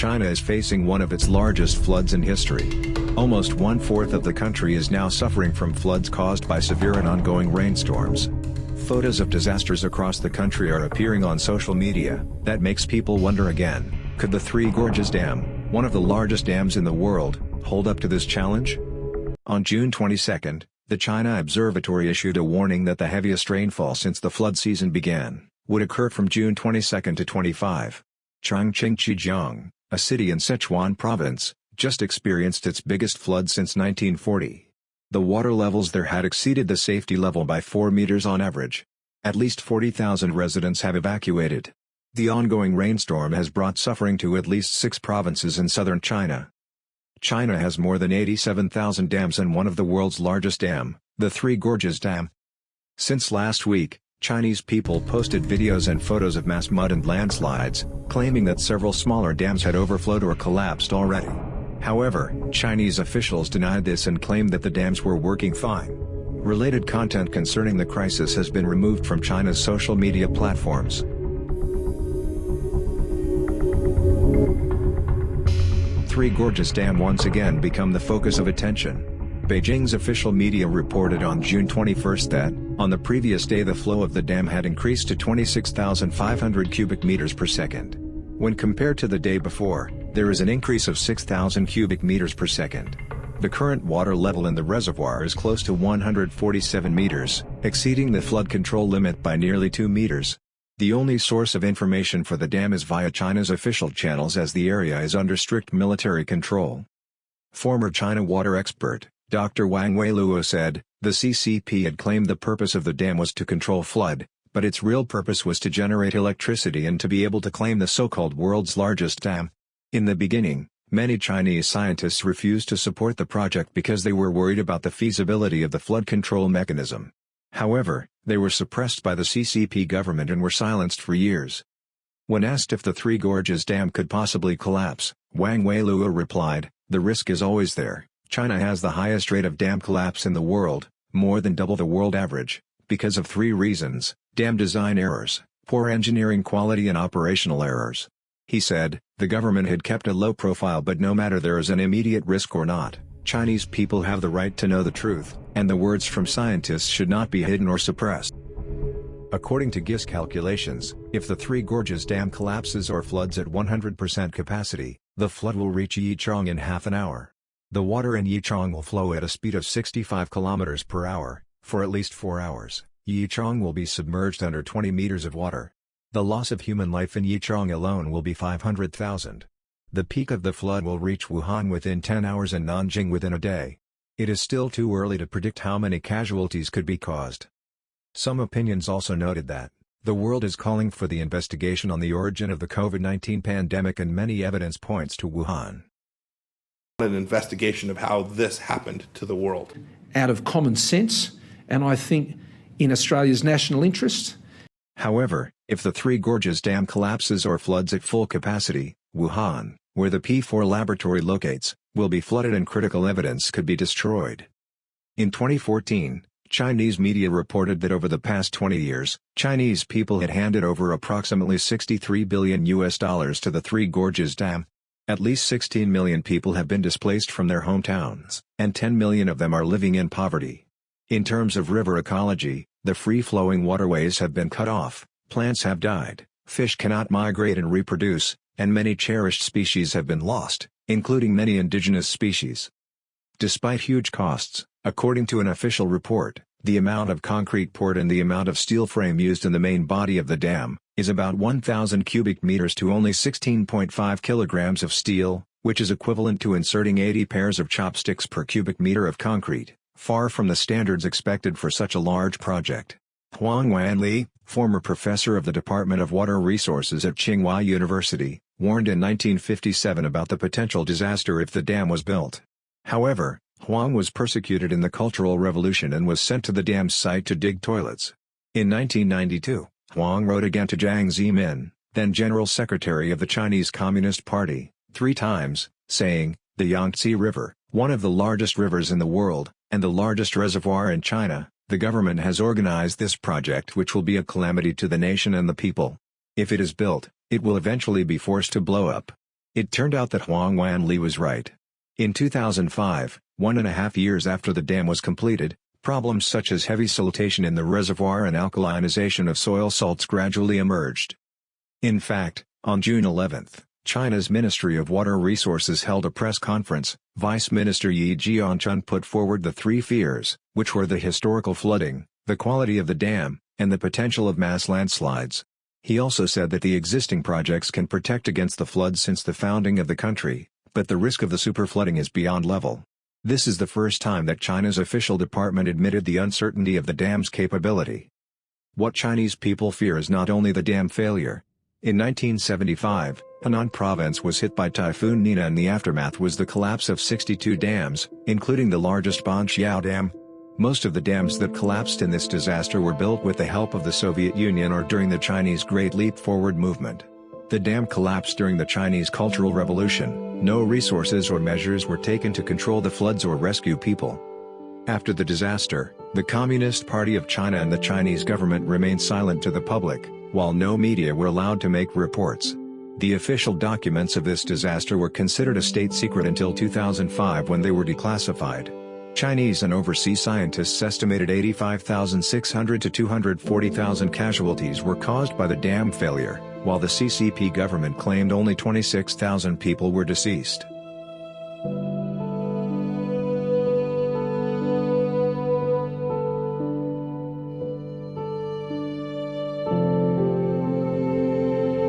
China is facing one of its largest floods in history. Almost one-fourth of the country is now suffering from floods caused by severe and ongoing rainstorms. Photos of disasters across the country are appearing on social media. That makes people wonder again, could the Three Gorges Dam, one of the largest dams in the world, hold up to this challenge? On June 22, the China Observatory issued a warning that the heaviest rainfall since the flood season began would occur from June 22 to 25. Changqing, a city in Sichuan Province, just experienced its biggest flood since 1940. The water levels there had exceeded the safety level by 4 meters on average. At least 40,000 residents have evacuated. The ongoing rainstorm has brought suffering to at least 6 provinces in southern China. China has more than 87,000 dams and one of the world's largest dam, the Three Gorges Dam. Since last week, Chinese people posted videos and photos of mass mud and landslides, claiming that several smaller dams had overflowed or collapsed already. However, Chinese officials denied this and claimed that the dams were working fine. Related content concerning the crisis has been removed from China's social media platforms. Three Gorges Dam once again become the focus of attention. Beijing's official media reported on June 21 that, on the previous day the flow of the dam had increased to 26,500 cubic meters per second. When compared to the day before, there is an increase of 6,000 cubic meters per second. The current water level in the reservoir is close to 147 meters, exceeding the flood control limit by nearly 2 meters. The only source of information for the dam is via China's official channels as the area is under strict military control. Former China water expert, Dr. Wang Wei Luo said, the CCP had claimed the purpose of the dam was to control flood, but its real purpose was to generate electricity and to be able to claim the so-called world's largest dam. In the beginning, many Chinese scientists refused to support the project because they were worried about the feasibility of the flood control mechanism. However, they were suppressed by the CCP government and were silenced for years. When asked if the Three Gorges Dam could possibly collapse, Wang Wei Luo replied, "The risk is always there. China has the highest rate of dam collapse in the world, more than double the world average, because of 3 reasons: dam design errors, poor engineering quality and operational errors." He said, the government had kept a low profile, but no matter there is an immediate risk or not, Chinese people have the right to know the truth, and the words from scientists should not be hidden or suppressed. According to GIS calculations, if the Three Gorges Dam collapses or floods at 100% capacity, the flood will reach Yichang in half an hour. The water in Yichang will flow at a speed of 65 km per hour, for at least 4 hours. Yichang will be submerged under 20 meters of water. The loss of human life in Yichang alone will be 500,000. The peak of the flood will reach Wuhan within 10 hours and Nanjing within a day. It is still too early to predict how many casualties could be caused. Some opinions also noted that the world is calling for the investigation on the origin of the COVID-19 pandemic, and many evidence points to Wuhan. An investigation of how this happened to the world. Out of common sense, and I think in Australia's national interest. However, if the Three Gorges Dam collapses or floods at full capacity, Wuhan, where the P4 laboratory locates, will be flooded and critical evidence could be destroyed. In 2014, Chinese media reported that over the past 20 years, Chinese people had handed over approximately $63 billion to the Three Gorges Dam. At least 16 million people have been displaced from their hometowns, and 10 million of them are living in poverty. In terms of river ecology, the free-flowing waterways have been cut off, plants have died, fish cannot migrate and reproduce, and many cherished species have been lost, including many indigenous species. Despite huge costs, according to an official report, the amount of concrete poured and the amount of steel frame used in the main body of the dam is about 1,000 cubic meters to only 16.5 kilograms of steel, which is equivalent to inserting 80 pairs of chopsticks per cubic meter of concrete, far from the standards expected for such a large project. Huang Wanli, former professor of the Department of Water Resources at Tsinghua University, warned in 1957 about the potential disaster if the dam was built. However, Huang was persecuted in the Cultural Revolution and was sent to the dam's site to dig toilets. In 1992, Huang wrote again to Jiang Zemin, then General Secretary of the Chinese Communist Party, 3 times, saying, "The Yangtze River, one of the largest rivers in the world, and the largest reservoir in China, the government has organized this project which will be a calamity to the nation and the people. If it is built, it will eventually be forced to blow up. It turned out that Huang Wanli was right. In 2005, 1.5 years after the dam was completed, problems such as heavy siltation in the reservoir and alkalinization of soil salts gradually emerged. In fact, on June 11, China's Ministry of Water Resources held a press conference. Vice Minister Yichang put forward the three fears, which were the historical flooding, the quality of the dam, and the potential of mass landslides. He also said that the existing projects can protect against the floods since the founding of the country, but the risk of the superflooding is beyond level. This is the first time that China's official department admitted the uncertainty of the dam's capability. What Chinese people fear is not only the dam failure. In 1975, Henan Province was hit by Typhoon Nina and the aftermath was the collapse of 62 dams, including the largest Banqiao Dam. Most of the dams that collapsed in this disaster were built with the help of the Soviet Union or during the Chinese Great Leap Forward movement. The dam collapsed during the Chinese Cultural Revolution. No resources or measures were taken to control the floods or rescue people. After the disaster, the Communist Party of China and the Chinese government remained silent to the public, while no media were allowed to make reports. The official documents of this disaster were considered a state secret until 2005 when they were declassified. Chinese and overseas scientists estimated 85,600 to 240,000 casualties were caused by the dam failure, while the CCP government claimed only 26,000 people were deceased.